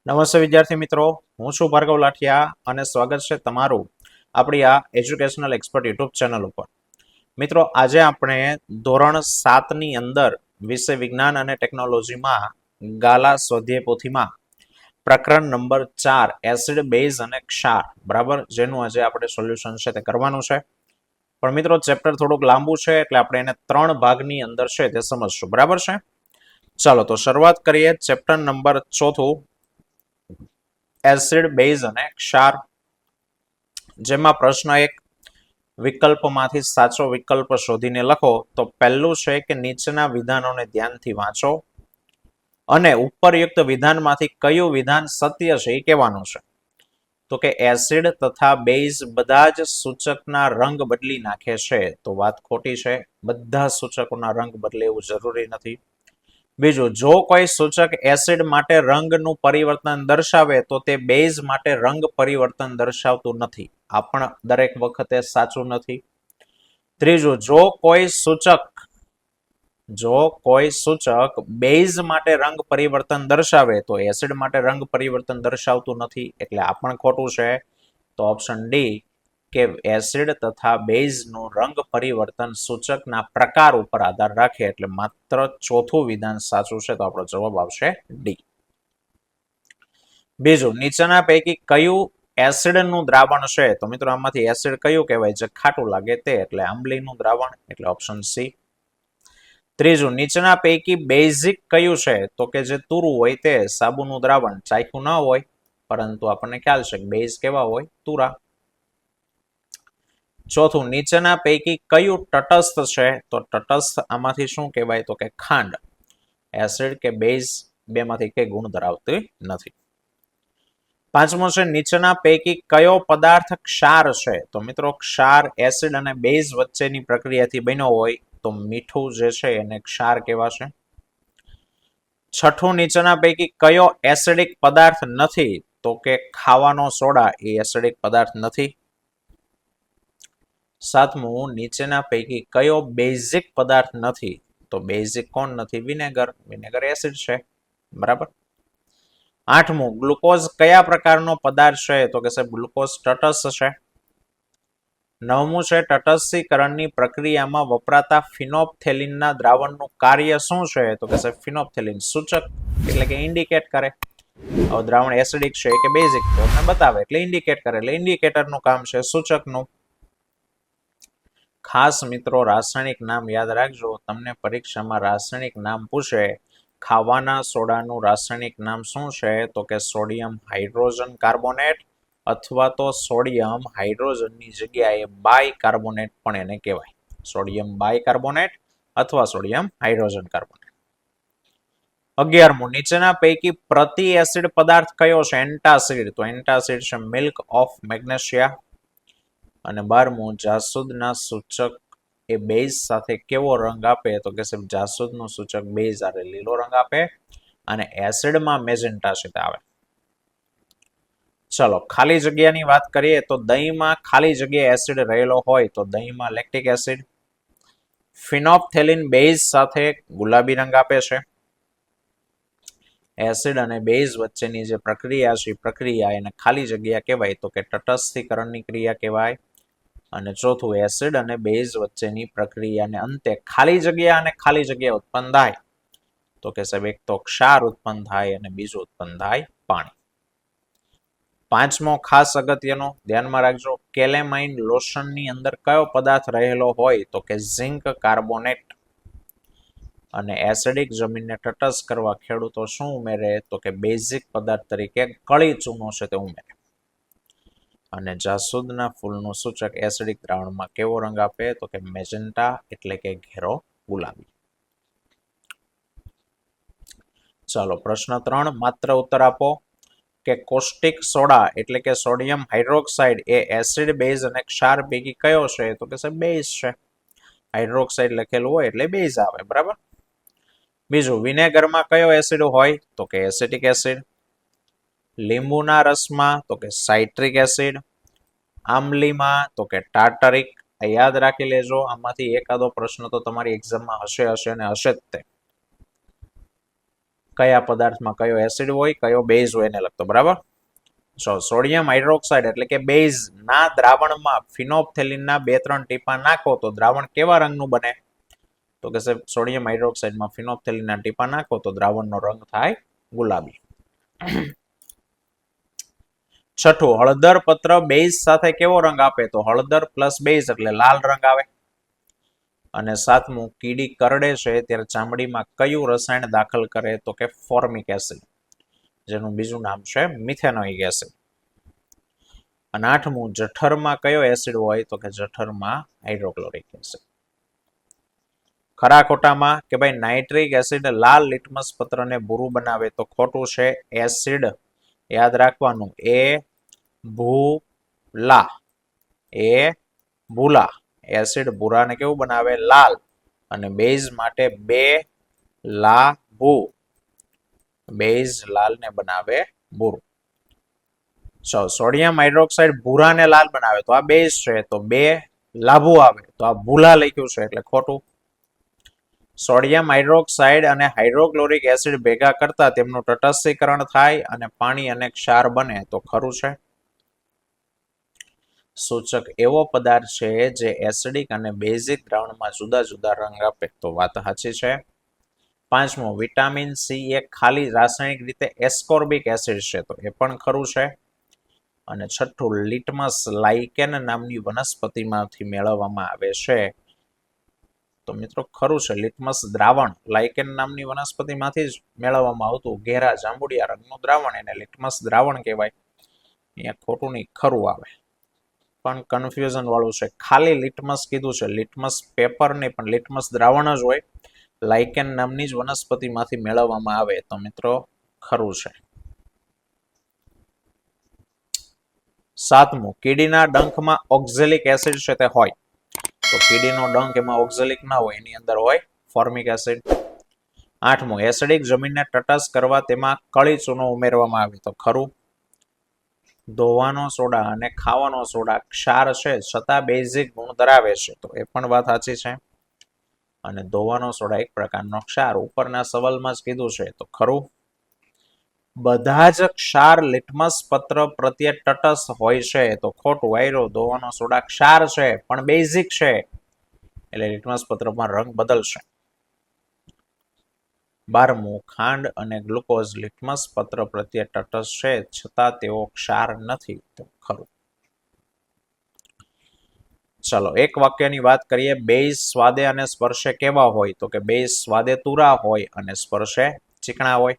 નમસ્તે વિદ્યાર્થી મિત્રો, હું છું ભાર્ગવ લાઠિયા અને સ્વાગત છે તમારું આપણી આ એજ્યુકેશનલ એક્સપર્ટ યુટ્યુબ ચેનલ ઉપર. મિત્રો, આજે આપણે ધોરણ 7ની અંદર વિષય વિજ્ઞાન અને ટેકનોલોજીમાં ગાલા સ્વાધ્યાય પોથીમાં પ્રકરણ નંબર 4 એસિડ બેઝ અને ક્ષાર, બરાબર, જેનું આજે આપણે સોલ્યુશન છે તે કરવાનું છે. પણ મિત્રો, ચેપ્ટર થોડુંક લાંબુ છે એટલે આપણે એને 3 ભાગની અંદર છે તે સમજશું, બરાબર છે. ચાલો તો શરૂઆત કરીએ. ચેપ્ટર નંબર 4, એસિડ બેઝ અને ક્ષાર, જેમાં પ્રશ્ન 1, વિકલ્પમાંથી સાચો વિકલ્પ શોધીને લખો. તો પહેલું છે કે નીચેના વિધાનોને ધ્યાનથી વાંચો અને ઉપરયુક્ત વિધાનમાંથી કયું વિધાન સત્ય છે એ કહેવાનું છે. તો કે એસિડ તથા બેઝ બધા જ સૂચકના રંગ બદલી નાખે છે, તો વાત ખોટી છે. બધા સૂચકોના રંગ બદલે એવું જરૂરી નથી. બીજું, જો કોઈ સૂચક એસિડ માટે રંગનું પરિવર્તન દર્શાવે તો તે બેઝ માટે રંગ પરિવર્તન દર્શાવતું નથી. આ પણ દરેક વખતે સાચું નથી. ત્રીજું, જો કોઈ સૂચક બેઝ માટે રંગ પરિવર્તન દર્શાવે તો એસિડ માટે રંગ પરિવર્તન દર્શાવતું નથી, એટલે આ પણ ખોટું છે. તો ઓપ્શન ડી કે એસિડ તથા બેઝનું રંગ પરિવર્તન સૂચકના પ્રકાર ઉપર આધાર રાખે, એટલે માત્ર ચોથું વિધાન સાચું છે. તો આપણો જવાબ આવશે ડી. બીજું, નીચેના પૈકી કયું એસિડનું દ્રાવણ છે? તો મિત્રો, આમાંથી એસિડ કયું કહેવાય? જે ખાટું લાગે તે, એટલે આંબલીનું દ્રાવણ, એટલે ઓપ્શન સી. ત્રીજું, નીચેના પૈકી બેઝિક કયું છે? તો કે જે તુરું હોય તે, સાબુનું દ્રાવણ ચાખ્યું ન હોય, પરંતુ આપણને ખ્યાલ છે કે બેઝ કેવા હોય? તુરા. ચોથું, નીચેના પૈકી કયું તટસ્થ છે? તો તટસ્થ આમાંથી શું કહેવાય? તો કે ખાંડ. એસિડ કે બેઝ બેમાંથી કઈ ગુણ ધરાવતી નથી. પાંચમો છે, નીચેના પૈકી કયો પદાર્થ ક્ષાર છે? તો મિત્રો, ક્ષાર એસિડ અને બેઝ વચ્ચેની પ્રક્રિયાથી બન્યો હોય તો મીઠું જે છે એને ક્ષાર કહેવાશે. છઠ્ઠું, નીચેના પૈકી કયો એસિડિક પદાર્થ નથી? તો કે ખાવાનો સોડા એ એસિડિક પદાર્થ નથી. સાતમું, નીચેના પૈકી કયો બેઝિક પદાર્થ નથી? તો બેઝિક કોણ નથી? વિનેગર. વિનેગર એસિડ છે, બરાબર. આઠમું, ગ્લુકોઝ કયા પ્રકારનો પદાર્થ છે? તો કે સાહેબ ગ્લુકોઝ તટસ્થ છે. નવમું છે, તટસ્થીકરણની પ્રક્રિયામાં વપરાતા ફિનોપ્થેલિનના દ્રાવણનું કાર્ય શું છે? તો કે સાહેબ ફિનોપ્થેલિન સૂચક, એટલે કે ઇન્ડિકેટ કરે. હવે દ્રાવણ એસિડિક છે કે બેઝિક તો તમને બતાવે, એટલે ઇન્ડિકેટ કરે, એટલે ઇન્ડિકેટરનું કામ છે સૂચકનું. ખાસ મિત્રો, રાસાયણિક નામ યાદ રાખજો. તમને પરીક્ષામાં રાસાયણિક નામ પૂછે, ખાવાના સોડાનું રાસાયણિક નામ શું છે? તો કે સોડિયમ હાઇડ્રોજન કાર્બોનેટ, અથવા તો સોડિયમ હાઇડ્રોજનની જગ્યાએ બાયકાર્બોનેટ પણ એને કહેવાય. સોડિયમ બાયકાર્બોનેટ અથવા સોડિયમ હાઇડ્રોજન કાર્બોનેટ. 11મું, નીચેના પૈકી પ્રતિ એસિડ પદાર્થ કયો છે? એન્ટાસિડ. તો એન્ટાસિડ છે મિલ્ક ઓફ મેગ્નેશિયા. અને 12મું, જાસૂદના સૂચક એ બેઝ સાથે કેવો રંગ આપે? તો કે સાહેબ જાસૂદનું સૂચક બેઝ આરે લીલો રંગ આપે, અને એસિડમાં મેજેન્ટા છે તે આવે. ચલો, ખાલી જગ્યાની વાત કરીએ તો દહીંમાં ખાલી જગ્યા એસિડ રહેલો હોય તો દહીંમાં લેક્ટિક એસિડ. ફિનોપ્થેલિન બેઝ સાથે ગુલાબી રંગ આપે છે. એસિડ અને બેઝ વચ્ચેની જે પ્રક્રિયા છે પ્રક્રિયા એને ખાલી જગ્યા કહેવાય, તો કે તટસ્થીકરણની ક્રિયા કહેવાય. અને ચોથું, એસિડ અને બેઝ વચ્ચેની પ્રક્રિયાને અંતે ખાલી જગ્યા અને ખાલી જગ્યા ઉત્પન્ન થાય, તો કે સાહેબ એક તો ક્ષાર ઉત્પન્ન થાય અને બીજું ઉત્પન્ન થાય પાણી. પાંચમો ખાસ અગત્યનો, ધ્યાનમાં રાખજો, કેલેમાઇન લોશનની અંદર કયો પદાર્થ રહેલો હોય? તો કે ઝિંક કાર્બોનેટ. અને એસિડિક જમીનને તટસ્થ કરવા ખેડૂતો શું ઉમેરે? તો કે બેઝિક પદાર્થ તરીકે કળી ચૂનો છે તે ઉમેરે. અને જાસૂદના ફૂલનું સૂચક એસિડિક દ્રાવણમાં કેવો રંગ આપે? તો કે મેજેન્ટા, એટલે કે ઘેરો ગુલાબી. ચાલો, પ્રશ્ન 3, માત્ર ઉત્તર આપો. કે કોસ્ટિક સોડા એટલે કે સોડિયમ હાઇડ્રોક્સાઇડ એ એસિડ બેઝ અને ક્ષાર પૈકી કયો છે? તો કે સાહેબ બેઝ છે. હાઇડ્રોક્સાઇડ લખેલું હોય એટલે બેઝ આવે, બરાબર. બીજું, વિનેગરમાં કયો એસિડ હોય? તો કે એસિટિક એસિડ. લીંબુના રસમાં? તો કે સાઇટ્રિક એસિડ. આંબલીમાં? તો કે ટાર્ટરિક. યાદ રાખી લેજો, આમાંથી એકાદો પ્રશ્ન તો તમારી એક્ઝામમાં હશે અને હશે જ તે. કયા પદાર્થમાં કયો એસિડ હોય કયો બેઝ હોય એને લગતો, બરાબર. સોડિયમ હાઇડ્રોક્સાઇડ એટલે કે બેઝ ના દ્રાવણમાં ફિનોપ્થેલિનના 2-3 ટીપા નાખો તો દ્રાવણ કેવા રંગનું બને? તો કે સાહેબ સોડિયમ હાઇડ્રોક્સાઇડમાં ફિનોપ્થેલિનના ટીપા નાખો તો દ્રાવણનો રંગ થાય ગુલાબી. છઠ્ઠું, હળદર પત્ર બેઝ સાથે કેવો રંગ આપે? તો હળદર પ્લસ બેઝ એટલે લાલ રંગ આવે. અને સાતમું, કીડી કરડે છે ત્યારે ચામડીમાં કયું રસાયણ દાખલ કરે? તો કે ફોર્મિક એસિડ, જેનું બીજું નામ છે મિથેનોઇક એસિડ. અને આઠમું, જઠરમાં કયો એસિડ હોય? તો કે જઠરમાં હાઇડ્રોક્લોરિક એસિડ. ખરા ખોટામાં કે ભાઈ નાઇટ્રિક એસિડ લાલ લિટમસ પત્રને ભૂરું બનાવે તો ખોટું છે. એસિડ યાદ રાખવાનું, એ ભૂલા, એ ભૂલા. એસિડ ભૂરાને કેવું બનાવે? લાલ. અને બેઝ માટે બે લાભુ, બેઝ લાલને બનાવે ભૂરું. સોડિયમ હાઇડ્રોક્સાઇડ ભૂરાને લાલ બનાવે તો આ બેઝ છે, તો બે લાભુ આવે તો આ ભૂલા લખ્યું છે એટલે ખોટું. સોડિયમ હાઇડ્રોક્સાઇડ અને હાઇડ્રોક્લોરિક એસિડ ભેગા કરતા તેમનું તટસ્થીકરણ થાય અને પાણી અને ક્ષાર બને તો ખરું છે. સૂચક એવો પદાર્થ છે જે એસિડિક અને બેઝિક દ્રાવણમાં જુદા જુદા રંગ આપે, તો વાત સાચી છે. પાંચમો, વિટામિન સી એક ખાલી રાસાયણિક રીતે એસ્કોર્બિક એસિડ છે, તો એ પણ ખરું છે. અને છઠ્ઠું, લિટમસ લાઇકેન નામની વનસ્પતિમાંથી મેળવવામાં આવે છે, તો મિત્રો ખરું છે. લિટમસ દ્રાવણ લાઇકેન નામની વનસ્પતિમાંથી જ મેળવવામાં આવતું ઘેરા જાંબુડિયા રંગનું દ્રાવણ એને લિટમસ દ્રાવણ કહેવાય. અહીંયા ખોટું નહીં, ખરું આવે, પણ કન્ફ્યુઝન વાળું છે. ખાલી લિટમસ કીધું છે, લિટમસ પેપર નહીં પણ લિટમસ દ્રાવણ જ હોય, લાઇકેન નામની જ વનસ્પતિમાંથી મેળવવામાં આવે, તો મિત્રો ખરું છે. સાતમું, કીડીના ડંખમાં ઓક્ઝેલિક એસિડ છે તે હોય, તો કીડીનો ડંખ એમાં ઓક્ઝેલિક ના હોય, એની અંદર હોય ફોર્મિક એસિડ. આઠમું, એસિડિક જમીનને તટસ્થ કરવા તેમાં કળી ચૂનો ઉમેરવામાં આવે, તો ખરું. ધોવાનો સોડા અને ખાવાનો સોડા ક્ષાર છે છતાં બેઝિક ગુણ ધરાવે છે, તો એ પણ વાત સાચી છે. અને ધોવાનો સોડા એક પ્રકારનો ક્ષાર, ઉપરના સવાલમાં જ કીધું છે, તો ખરું. બધા જ ક્ષાર લિટમસ પત્ર પ્રત્યે તટસ્થ હોય છે, તો ખોટું. આયરો ધોવાનો સોડા ક્ષાર છે પણ બેઝિક છે એટલે લિટમસ પત્રમાં રંગ બદલશે. 12મું, ખાંડ અને ગ્લુકોઝ લિટમસ પત્ર પ્રત્યે તટસ્થ છે છતાં તેઓ ક્ષાર નથી, તો ખરું. ચલો એક વાક્યની વાત કરીએ. બેઝ સ્વાદે અને સ્પર્શે કેવા હોય? તો કે બેઝ સ્વાદે તુરા હોય અને સ્પર્શે ચીકણા હોય.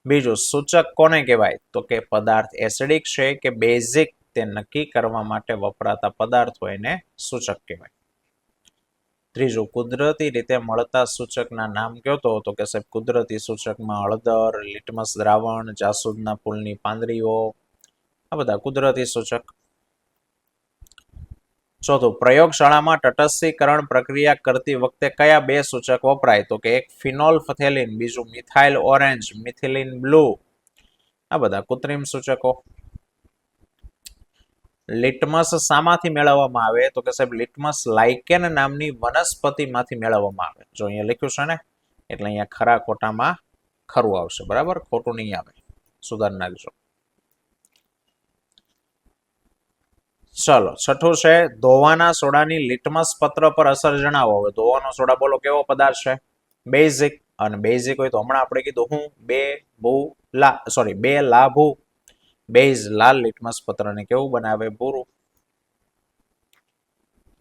બીજું, સૂચક કોને કહેવાય? તો કે પદાર્થ એસિડિક છે કે બેઝિક તે નક્કી કરવા માટે વપરાતા પદાર્થો એને સૂચક કહેવાય. ત્રીજું, કુદરતી રીતે મળતા સૂચકના નામ કયો? તો કે સાહેબ કુદરતી સૂચકમાં હળદર, લિટમસ દ્રાવણ, જાસૂદના ફૂલની પાંદડીઓ, આ બધા કુદરતી સૂચક. ચોથું, પ્રયોગશાળામાં તટસ્થીકરણ પ્રક્રિયા કરતી વખતે કયા બે સૂચક વપરાય? તો કે એક ફિનોલ્ફથેલિન, બીજું મિથાઇલ ઓરેન્જ, મિથિલિન બ્લુ, આ બધા કૃત્રિમ સૂચકો. લિટમસ શામાંથી મેળવવામાં આવે? તો કે સાહેબ લિટમસ લાઇકેન નામની વનસ્પતિમાંથી મેળવવામાં આવે. જો અહીંયા લખ્યું છે ને એટલે અહીંયા ખરા ખોટામાં ખરું આવશે, બરાબર, ખોટું નહીં આવે, સુધાર નાખજો. ચલો છઠ્ઠું છે, ધોવાના સોડાની લિટમસ પત્ર પર અસર જણાવો. હવે ધોવાનો સોડા બોલો કેવો પદાર્થ છે? બેઝિક. અને બેઝિક હોય તો હમણાં આપણે કીધું હું બે લાભુ. બેઝ લાલ લિટમસ પત્રને કેવું બનાવે? ભૂરું.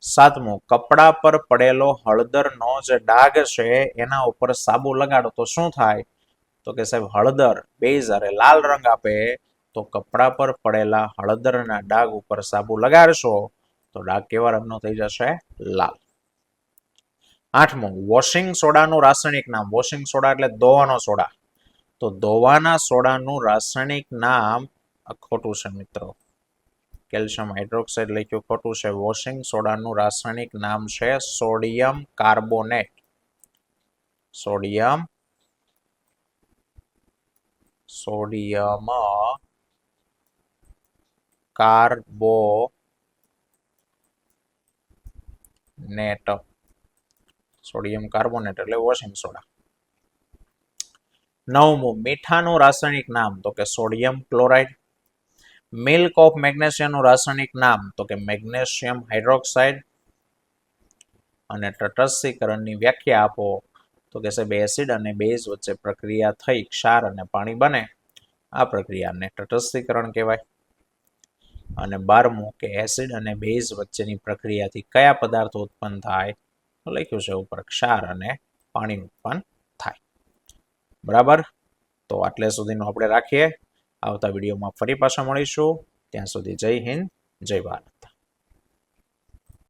સાતમું, કપડા પર પડેલો હળદરનો જે ડાઘ છે એના ઉપર સાબુ લગાડો તો શું થાય? તો કે સાહેબ હળદર બેઝ અરે લાલ રંગ આપે, તો કપડા પર પડેલા હળદરના ડાઘ ઉપર સાબુ લગાડશો તો ડાઘ કેવા રંગનો થઈ જશે? લાલ. આઠમું, વોશિંગ સોડાનું રાસાયણિક નામ. વોશિંગ સોડા એટલે ધોવાનો સોડા, તો ધોવાના સોડાનું રાસાયણિક નામ ખોટું છે મિત્રો. કેલ્શિયમ હાઇડ્રોક્સાઇડ લખ્યું, ખોટું છે. વોશિંગ સોડાનું રાસાયણિક નામ છે sodium carbonate. Sodium carbonate, sodium carbonate એટલે વોશિંગ સોડા. 9મું મીઠાનું રાસાયણિક નામ તો કે સોડિયમ ક્લોરાઇડ. મિલ્ક ઓફ મેગ્નેશિયમનું રાસાયણિક નામ તો કે મેગ્નેશિયમ હાઇડ્રોક્સાઇડ. અને તટસ્થીકરણની વ્યાખ્યા આપો તો કે સાહેબ એસિડ અને બેઝ વચ્ચે પ્રક્રિયા થઈ ક્ષાર અને પાણી બને આ પ્રક્રિયાને તટસ્થીકરણ કહેવાય. અને 12મું કે એસિડ અને બેઝ વચ્ચેની પ્રક્રિયાથી કયા પદાર્થો ઉત્પન્ન થાય લખ્યું છે ઉપર ક્ષાર અને પાણી ઉત્પન્ન થાય. બરાબર, તો આટલે સુધીનું આપણે રાખીએ. આવતા વિડીયોમાં ફરી પાછા મળીશું. ત્યાં સુધી જય હિન્દ, જય ભારત.